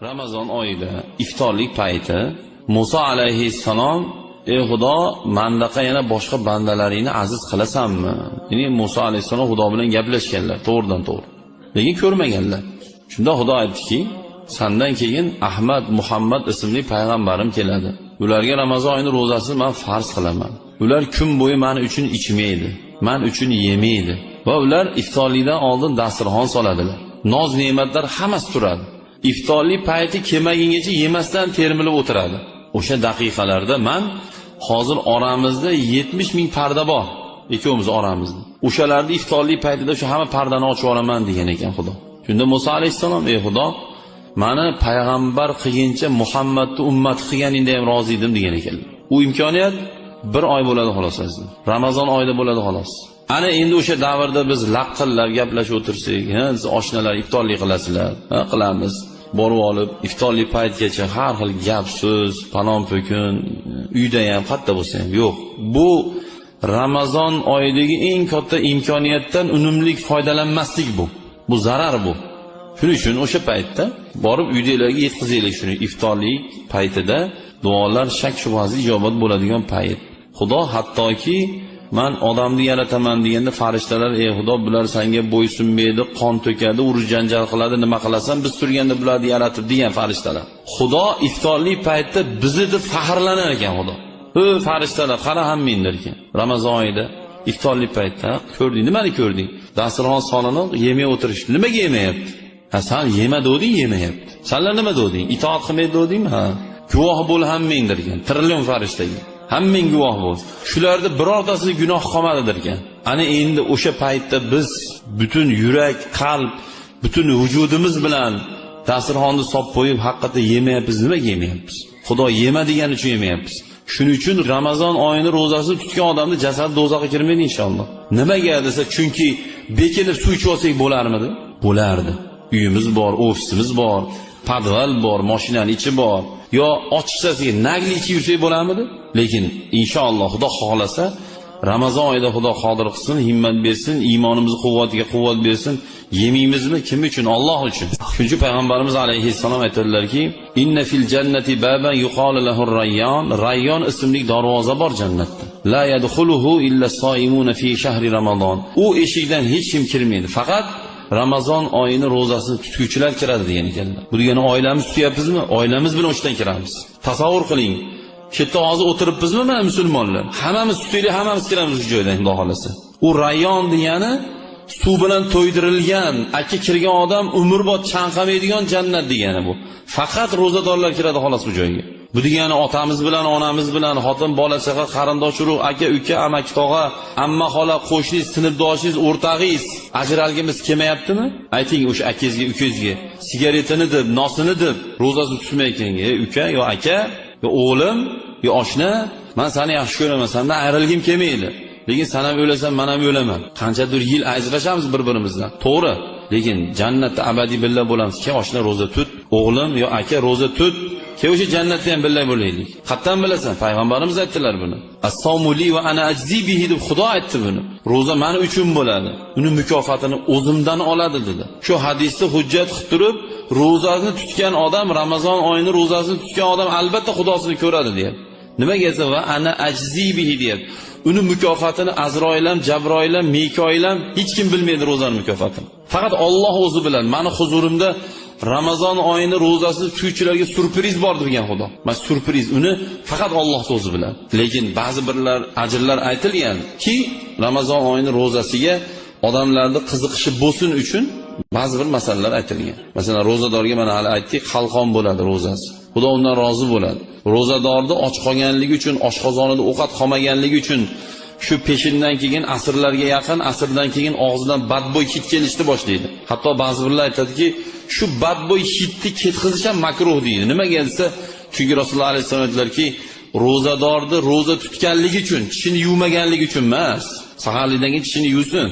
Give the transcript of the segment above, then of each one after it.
Ramazon oyida iftorlik payti Musa alayhissalom: "Ey Xudo, mandaqa yana boshqa bandalaringni aziz qilasanmi?" Ya'ni Musa alayhissalom Xudo bilan gaplashganlar, to'g'ridan to'g'ri. Lekin ko'rmaganlar. Shunda Xudo aytdiki, "Sandan keyin Ahmad, Muhammad ismli payg'ambarim keladi. Ularga Ramazon oyini ro'zasini men farz qilaman. Ular kun bo'yi men uchun ichmaydi, men uchun yemaydi va ular iftorlikdan oldin dasturxon soladilar. Noz-ne'matlar hammasi turadi. İftorlik payti kelmagungacha yemasdan termilib o'tiradi. O'sha daqiqalarda men hozir oramizda 70 ming parda bor, ikkovimiz oramizda. O'shalarni iftorlik paytida o'sha hamma pardani ochib olaman degan ekan Xudo. Shunda Musa alayhissalom: "Ey Xudo, meni payg'ambar qilguncha Muhammadni ummati qilganingda ham rozi edim" degan ekan. U imkoniyat bir oy bo'ladi xolos sizda. Ramazon oyida bo'ladi xolos. Ana endi o'sha davrda biz laqillab gaplashib o'tirsak, siz oshnalar iftorlik qilasizlar, qilamiz. Borib olib iftorlik paytgacha har xil gap so'z, palon po'kun, uyda ham, qayerda bo'lsa ham yo'q. Bu Ramazon oyidagi eng katta imkoniyatdan unumli foydalanmaslik bu. Bu zarar bu. Shuning uchun o'sha paytda borib uydalarga yetkazaylik shuni. Iftorlik paytida duolar shak shubhasiz ijobat bo'ladigan payt. Xudo hattoki "Men odamni yarataman" deganda farishtalar: "Ey Xudo, bular senga bo'ysunmaydi, qon to'kadi, urush janjal qiladi, nima qilasan? Biz turganda bularni yaratib" degan farishtalar. Xudo iftorlik paytda bizni deb faxrlanar ekan Xudo. "Ey farishtalar, qara hammanglar ekan. Ramazon oyida iftorlik paytda ko'rding, nimani ko'rding? Dasturxon solinib, yemay o'tirishdi. Nimaga yemayapti? Ha, sen yema degding, yemayapti. Senlar nima degding? Itoat qilmaydi degdingmi? Ha. Guvoh bo'l hammanglar ekan. Trillion farishtaga. Hammang guvoh bo'l. Shularda birortasi gunoh qolmadidir ekan. Ana endi o'sha paytda biz butun yurak, qalb, butun vujudimiz bilan dasturxonni solib qo'yib haqiqatda yemayapmiz. Nimaga yemayapmiz? Xudo yema degani uchun yemayapmiz. Shuning uchun Ramazon oyini ro'zasini tutgan odamning jasadi do'zaxga kirmaydi inshaalloh. Nimaga desa, chunki bekinib suv ichib olsak bo'larmidi? Bo'lardi. Uyimiz bor, ofisimiz bor, podval bor, mashinaning ichi bor. Yo ochiqchasiga nagli ichib yursak bo'larmidi? Lekin inshaalloh Xudo xohlasa Ramazon oyida Xudo qodir qilsin, himmat bersin, iymonimizni quvvatiga quvvat bersin. Yemaymizmi? Kim uchun? Alloh uchun. Chunki payg'ambarimiz alayhissalom aytadilarki, "Inna fil jannati baban yuqalu lahu rayyon." Rayyon ismli darvoza bor jannatda. La yadkhuluhu illa soimuna fi shahri Ramazon. U eshikdan hech kim kirmaydi. Faqat Ramazon oyini ro'zasini tutuvchilar kiradi degan ekanlar. Bu degani oilamiz tutyapmizmi? Oilamiz bilan o'shdan kiramiz. Tasavvur qiling. Chetda hozir o'tiribmizmi mana musulmonlar? Hammamiz tutaylik, hammamiz kiramiz shu joydan, Xudo xolasa. U rayyon degani suv bilan to'ydirilgan, aka kirgan odam umrbod chanqamaydigan jannat degani bu. Faqat ro'zadorlar kiradi xolos bu joyga. Bu degani otamiz bilan, onamiz bilan, xotin, bola, chaqa, qarindosh urug', aka, uka, amaki, tog'a, amma, xola, qo'shningiz, sinfdoshingiz, o'rtog'ingiz ajralgimiz kelmayaptimi? Ayting o'sha akangizga, ukangizga, sigaretini deb, nosini deb ro'zasini tutmayotganga: "Ey uka, yo aka, yo o'g'lim, yo oshna, men seni yaxshi ko'raman, sendan ayrilgim kelmaydi. Lekin sen ham o'lasan, men ham o'laman. Qanchadir yil ajrashamiz bir-birimizdan. To'g'ri. Lekin jannatda abadiy birga bo'lamiz. Ke oshna ro'za tut, o'g'lim yo aka ro'za tut. Ke o'sha jannatda ham birga bo'laylik." Qatdan bilasan? Payg'ambarimiz aytdilar buni. "As-sawmu li va ana ajzi bihi" deb Xudo aytdi buni. Ro'za meni uchun bo'ladi. Uni mukofotini o'zimdan oladi dedi. Shu hadisni hujjat qilib turib, ro'zasini tutgan odam, Ramazon oyini ro'zasini tutgan odam albatta Xudosini ko'radi deyapti. Nimaga desa, va ana ajzi bihi deyapti. Uni mukofotini Azroil ham, Jabroil ham, Mikoil ham hech kim bilmaydi ro'zaning mukofotini. Faqat Alloh o'zi biladi. Meni huzurimda Ramazon oyini ro'zasini tutuvchilarga surpriz bor degan Xudo. Mana surpriz uni faqat Alloh o'zi biladi. Lekin ba'zi birlar ajrlar aytilgan-ki, Ramazon oyini ro'zasiga odamlarning qiziqishi bo'lsin uchun ba'zi bir masalalar aytilgan. Masalan, ro'zadorga mana hali aytdik, qalqon bo'ladi ro'zasi. Xudo undan rozi bo'ladi. Ro'zadorni och qolganligi uchun, oshqozonida ovqat qolmaganligi uchun shu peshindan keyin asrlarga yaqin, asrdan keyin og'zidan badbo'y hid kelishni boshlaydi. Hatto ba'zi birlar aytadiki, shu badbo'y hidni ketkazish ham makruh deydi. Nimaga desa, chunki Rasululloh alayhisolom aytdilarki, ro'zadorni ro'za tutganligi uchun, tishini yuvmaganligi uchun emas, saharlikdan keyin tishini yuvsin.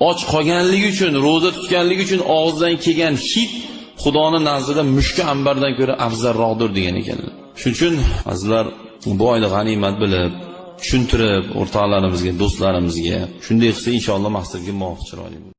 Och qolganligi uchun, ro'za tutganligi uchun og'zidan kelgan hid Xudoning nazdida mushka ambardan ko'ra afzalroqdir degan ekanlar. Shuning uchun azizlar, bu oyda g'animat bilib, tushuntirib o'rtoqlarimizga, do'stlarimizga shunday qilsa inshaalloh maqsadga muvofiq chiroyli